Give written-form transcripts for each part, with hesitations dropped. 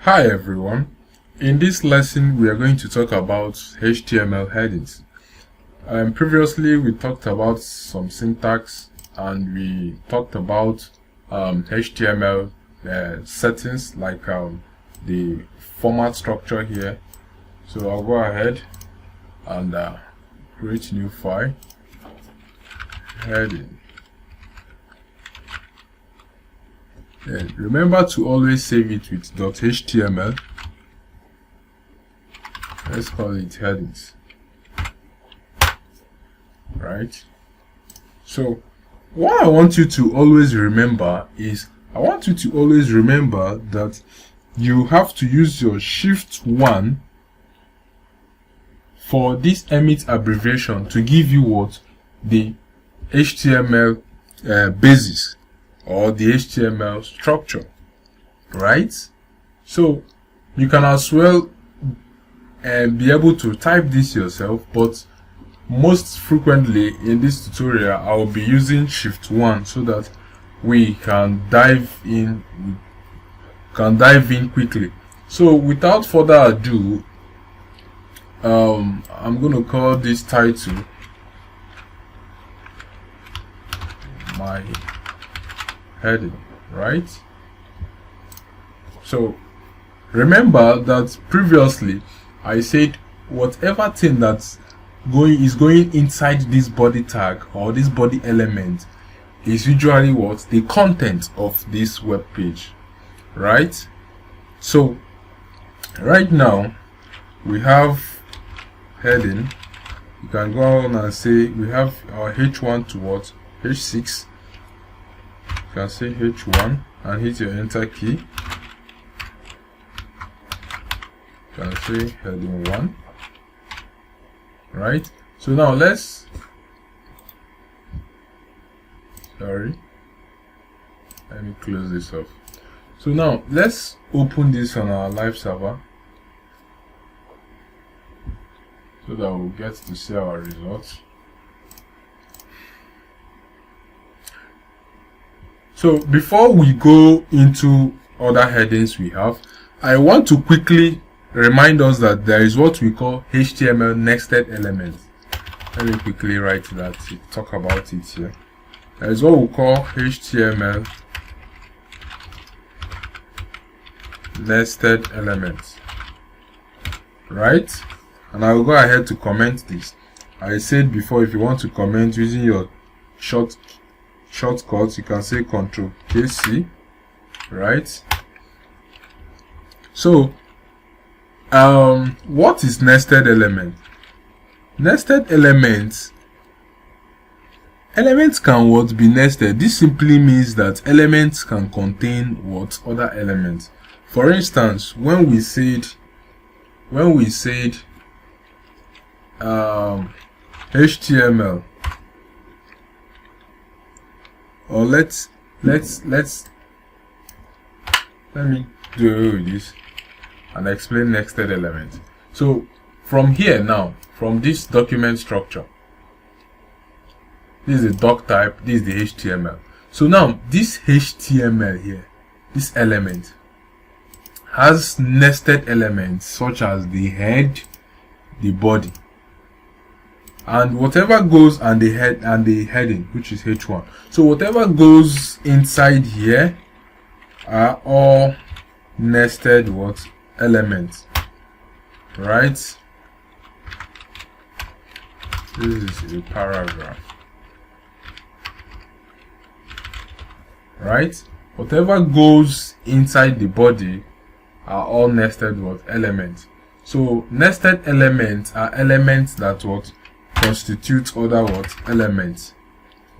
Hi everyone, in this lesson we are going to talk about HTML headings. Previously we talked about some syntax and we talked about HTML settings like the format structure here. So I'll go ahead and create new file, heading. Remember to always save it with .html. Let's call it headings. Right? So what I want you to always remember is that you have to use your Shift 1 for this emit abbreviation to give you what? The HTML basis or the HTML structure, right? So you can as well be able to type this yourself, but most frequently in this tutorial I will be using Shift 1 so that we can dive in quickly. So without further ado, I'm going to call this title my heading, right? So remember that previously I said whatever thing that's going inside this body tag or this body element is usually what? The content of this web page, right? So right now we have heading. You can go on and say we have our H1 to what? H6. You can say H1 and hit your enter key. You can say heading 1, right? So now let me close this off. So now let's open this on our live server so that we'll get to see our results. So before we go into other headings we have, I want to quickly remind us that there is what we call HTML nested elements. Let me quickly write that, talk about it here. There is what we call HTML nested elements, right? And I will go ahead to comment this. I said before, if you want to comment using your shortcuts, you can say Ctrl KC, right? So what is nested element? Nested elements can what? Be nested. This simply means that elements can contain what? Other elements. For instance, when we said HTML, or let me do this and explain nested element. So from here now, from this document structure, this is the doc type, this is the HTML. So now this HTML here, this element has nested elements such as the head, the body, and whatever goes and the head and the heading, which is H1. So whatever goes inside here are all nested what? Elements, right? This is a paragraph, right? Whatever goes inside the body are all nested what? Elements. So nested elements are elements that what? Constitute other what? Elements,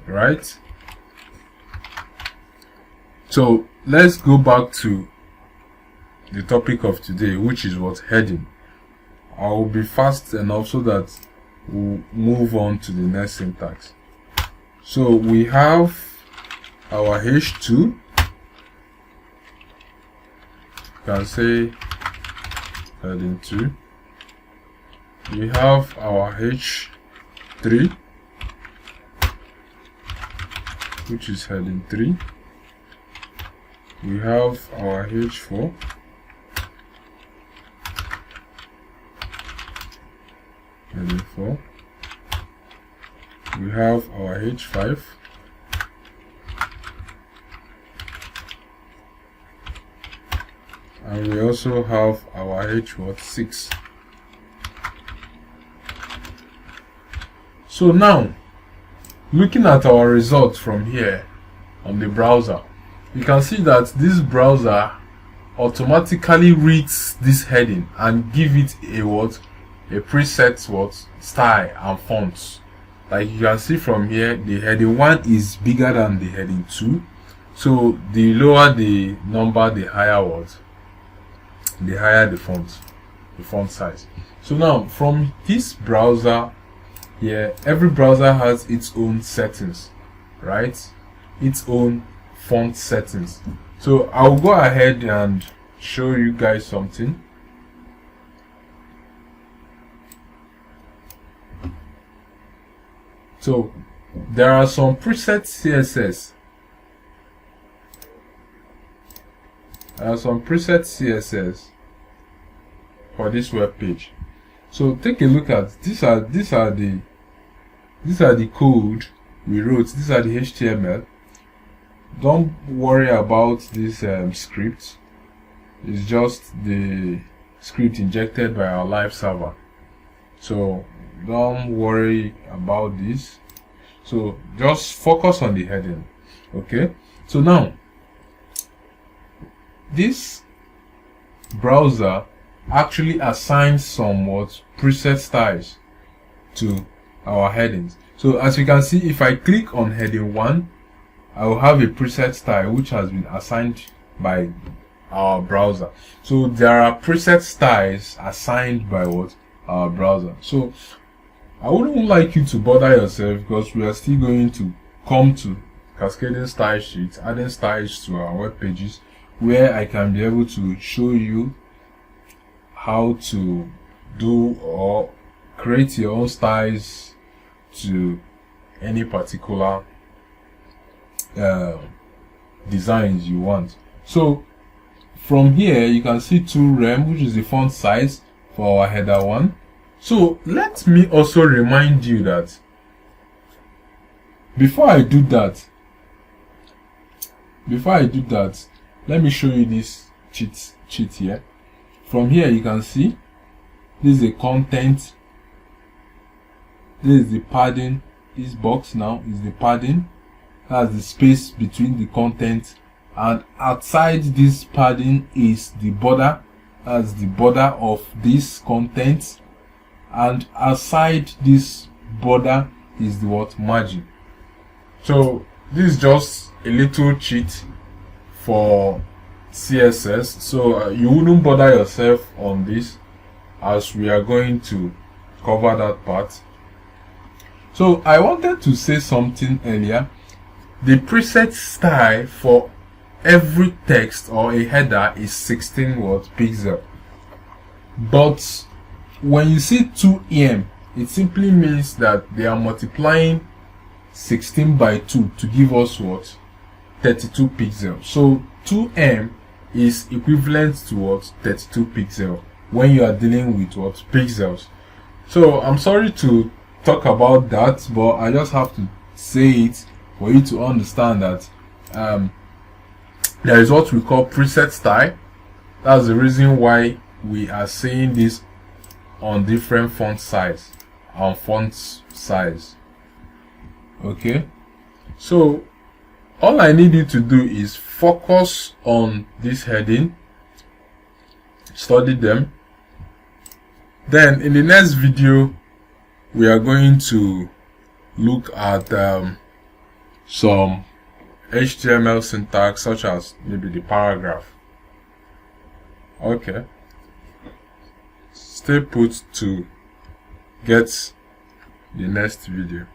right? So let's go back to the topic of today, which is what? Heading. I will be fast enough so that we'll move on to the next syntax. So we have our H2. You can say heading 2. We have our H3, which is heading 3. We have our H4, h4, we have our h5, and we also have our h6. So now, looking at our results from here on the browser, you can see that this browser automatically reads this heading and give it a preset style and fonts. Like you can see from here, the heading 1 is bigger than the heading 2. So the lower the number, the higher the font size. So now from this browser here, every browser has its own settings, right? Its own font settings. So I'll go ahead and show you guys something. So there are some preset CSS. For this web page. So take a look at these are the code we wrote. These are the HTML. Don't worry about this script. It's just the script injected by our live server. So don't worry about this. So just focus on the heading. Okay. So now this browser actually assigns somewhat preset styles to our headings. So as you can see, if I click on heading 1, I will have a preset style which has been assigned by our browser. So there are preset styles assigned by our browser. So I wouldn't like you to bother yourself, because we are still going to come to cascading style sheets, adding styles to our web pages, where I can be able to show you how to do or create your own styles to any particular designs you want. So from here you can see 2rem, which is the font size for our header 1. So let me also remind you that before I do that, let me show you this cheat here. From here you can see this is the content, this is the padding. This box now is the padding. That's the space between the content, and outside this padding is the border. That's the border of this content, and outside this border is the margin. So this is just a little cheat for CSS. So you wouldn't bother yourself on this, as we are going to cover that part. So I wanted to say something earlier. The preset style for every text or a header is 16 pixel. But when you see 2em, it simply means that they are multiplying 16 by 2 to give us 32 pixels. So 2em is equivalent to 32 pixels when you are dealing with pixels. So I'm sorry to talk about that, but I just have to say it for you to understand that there is what we call preset style. That's the reason why we are saying this on different font size and font size. Okay, so all I need you to do is focus on this heading, study them. Then in the next video we are going to look at some HTML syntax, such as maybe the paragraph. Okay, stay put to get the next video.